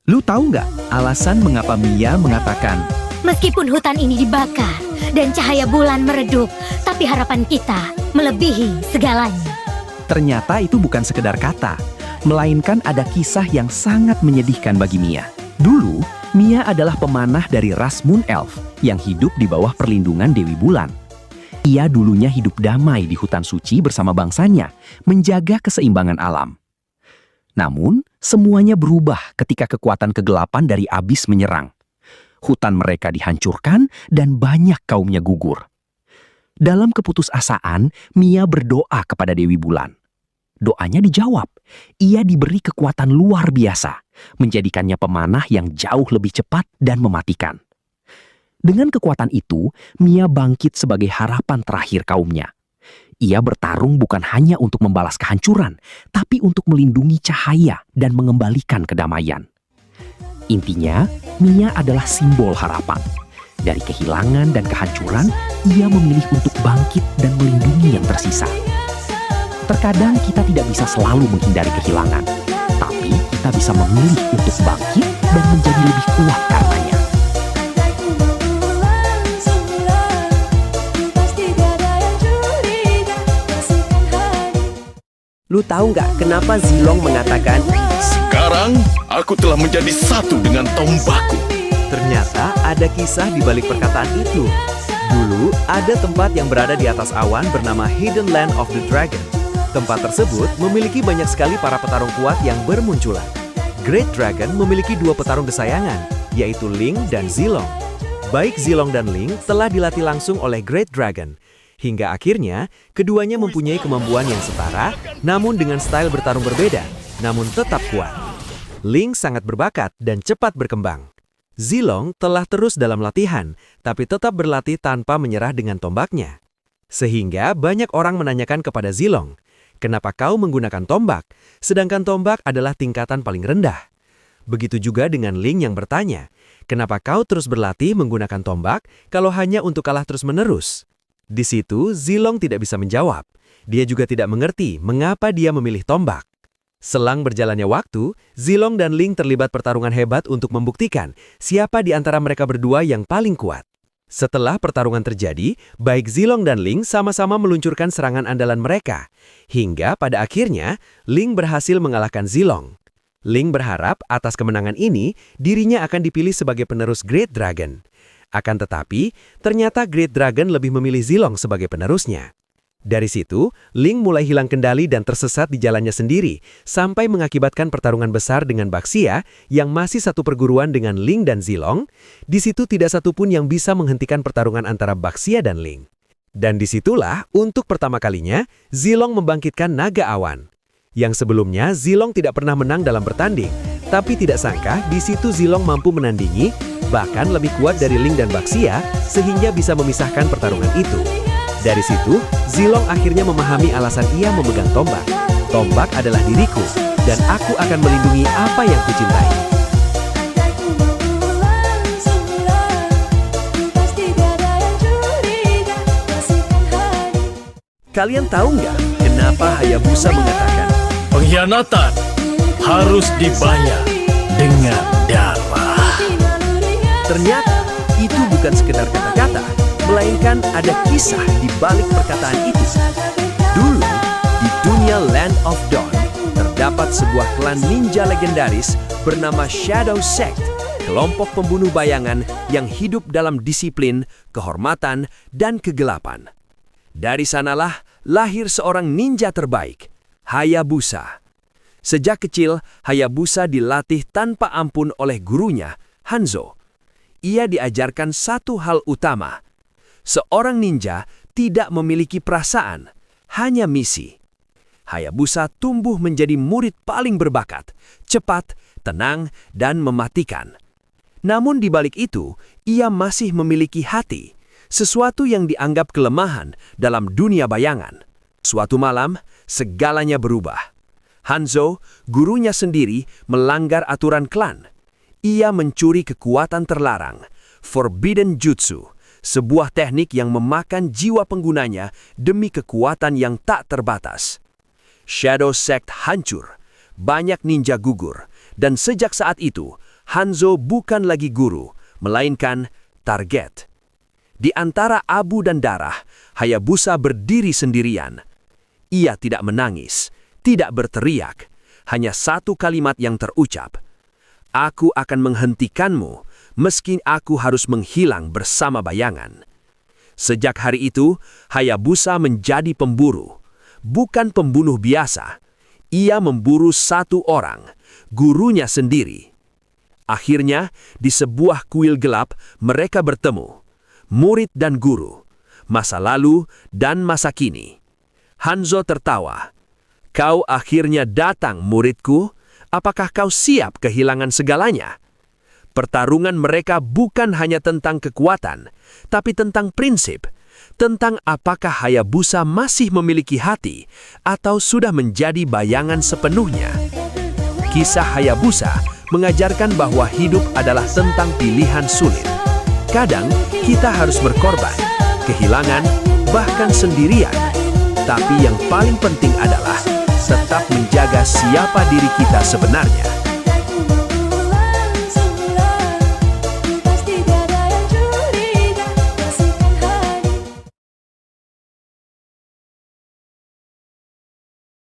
Lu tahu nggak alasan mengapa Mia mengatakan, Meskipun hutan ini dibakar dan cahaya bulan meredup, tapi harapan kita melebihi segalanya. ternyata itu bukan sekedar kata, melainkan ada kisah yang sangat menyedihkan bagi Mia. Dulu, Mia adalah pemanah dari ras Moon Elf yang hidup di bawah perlindungan Dewi Bulan. Ia dulunya hidup damai di hutan suci bersama bangsanya, menjaga keseimbangan alam. Namun, semuanya berubah ketika kekuatan kegelapan dari Abyss menyerang. Hutan mereka dihancurkan dan banyak kaumnya gugur. Dalam keputusasaan, Mia berdoa kepada Dewi Bulan. Doanya dijawab. Ia diberi kekuatan luar biasa, menjadikannya pemanah yang jauh lebih cepat dan mematikan. Dengan kekuatan itu, Mia bangkit sebagai harapan terakhir kaumnya. Ia bertarung bukan hanya untuk membalas kehancuran, tapi untuk melindungi cahaya dan mengembalikan kedamaian. Intinya, Mia adalah simbol harapan. Dari kehilangan dan kehancuran, ia memilih untuk bangkit dan melindungi yang tersisa. Terkadang kita tidak bisa selalu menghindari kehilangan, tapi kita bisa memilih untuk bangkit dan menjadi lebih kuat karenanya. Lu tahu nggak kenapa Zilong mengatakan, Sekarang, aku telah menjadi satu dengan tombakku. ternyata ada kisah di balik perkataan itu. Dulu, ada tempat yang berada di atas awan bernama Hidden Land of the Dragon. Tempat tersebut memiliki banyak sekali para petarung kuat yang bermunculan. Great Dragon memiliki dua petarung kesayangan, yaitu Ling dan Zilong. Baik Zilong dan Ling telah dilatih langsung oleh Great Dragon. Hingga akhirnya, keduanya mempunyai kemampuan yang setara, namun dengan style bertarung berbeda, namun tetap kuat. Ling sangat berbakat dan cepat berkembang. Zilong telah terus dalam latihan, tapi tetap berlatih tanpa menyerah dengan tombaknya. Sehingga banyak orang menanyakan kepada Zilong, kenapa kau menggunakan tombak, sedangkan tombak adalah tingkatan paling rendah? Begitu juga dengan Ling yang bertanya, kenapa kau terus berlatih menggunakan tombak kalau hanya untuk kalah terus-menerus? Di situ, Zilong tidak bisa menjawab. Dia juga tidak mengerti mengapa dia memilih tombak. Selang berjalannya waktu, Zilong dan Ling terlibat pertarungan hebat untuk membuktikan siapa di antara mereka berdua yang paling kuat. Setelah pertarungan terjadi, baik Zilong dan Ling sama-sama meluncurkan serangan andalan mereka. Hingga pada akhirnya, Ling berhasil mengalahkan Zilong. Ling berharap atas kemenangan ini, dirinya akan dipilih sebagai penerus Great Dragon. Akan tetapi, ternyata Great Dragon lebih memilih Zilong sebagai penerusnya. Dari situ, Ling mulai hilang kendali dan tersesat di jalannya sendiri, sampai mengakibatkan pertarungan besar dengan Baxia yang masih satu perguruan dengan Ling dan Zilong. Di situ tidak satupun yang bisa menghentikan pertarungan antara Baxia dan Ling. Dan disitulah, untuk pertama kalinya, Zilong membangkitkan naga awan. Yang sebelumnya, Zilong tidak pernah menang dalam bertanding, tapi tidak sangka di situ Zilong mampu menandingi, bahkan lebih kuat dari Ling dan Baxia, sehingga bisa memisahkan pertarungan itu. Dari situ, Zilong akhirnya memahami alasan ia memegang tombak. Tombak adalah diriku, dan aku akan melindungi apa yang kucintai. Kalian tahu nggak kenapa Hayabusa mengatakan, Pengkhianatan harus dibayar dengan darah. ternyata itu bukan sekedar kata-kata, melainkan ada kisah di balik perkataan itu. Dulu, di dunia Land of Dawn, terdapat sebuah klan ninja legendaris bernama Shadow Sect, kelompok pembunuh bayangan yang hidup dalam disiplin, kehormatan, dan kegelapan. Dari sanalah lahir seorang ninja terbaik, Hayabusa. Sejak kecil, Hayabusa dilatih tanpa ampun oleh gurunya, Hanzo. Ia diajarkan satu hal utama. Seorang ninja tidak memiliki perasaan, hanya misi. Hayabusa tumbuh menjadi murid paling berbakat, cepat, tenang, dan mematikan. Namun di balik itu, ia masih memiliki hati, sesuatu yang dianggap kelemahan dalam dunia bayangan. Suatu malam, segalanya berubah. Hanzo, gurunya sendiri, melanggar aturan klan. Ia mencuri kekuatan terlarang, Forbidden Jutsu, sebuah teknik yang memakan jiwa penggunanya demi kekuatan yang tak terbatas. Shadow Sect hancur, banyak ninja gugur, dan sejak saat itu, Hanzo bukan lagi guru, melainkan target. Di antara abu dan darah, Hayabusa berdiri sendirian. Ia tidak menangis, tidak berteriak, hanya satu kalimat yang terucap. Aku akan menghentikanmu, meski aku harus menghilang bersama bayangan. Sejak hari itu, Hayabusa menjadi pemburu. Bukan pembunuh biasa. Ia memburu satu orang, gurunya sendiri. Akhirnya, di sebuah kuil gelap, mereka bertemu. Murid dan guru, masa lalu dan masa kini. Hanzo tertawa. Kau akhirnya datang, muridku. Apakah kau siap kehilangan segalanya? Pertarungan mereka bukan hanya tentang kekuatan, tapi tentang prinsip, tentang apakah Hayabusa masih memiliki hati atau sudah menjadi bayangan sepenuhnya. Kisah Hayabusa mengajarkan bahwa hidup adalah tentang pilihan sulit. Kadang kita harus berkorban, kehilangan, bahkan sendirian. Tapi yang paling penting adalah tetap menjaga siapa diri kita sebenarnya.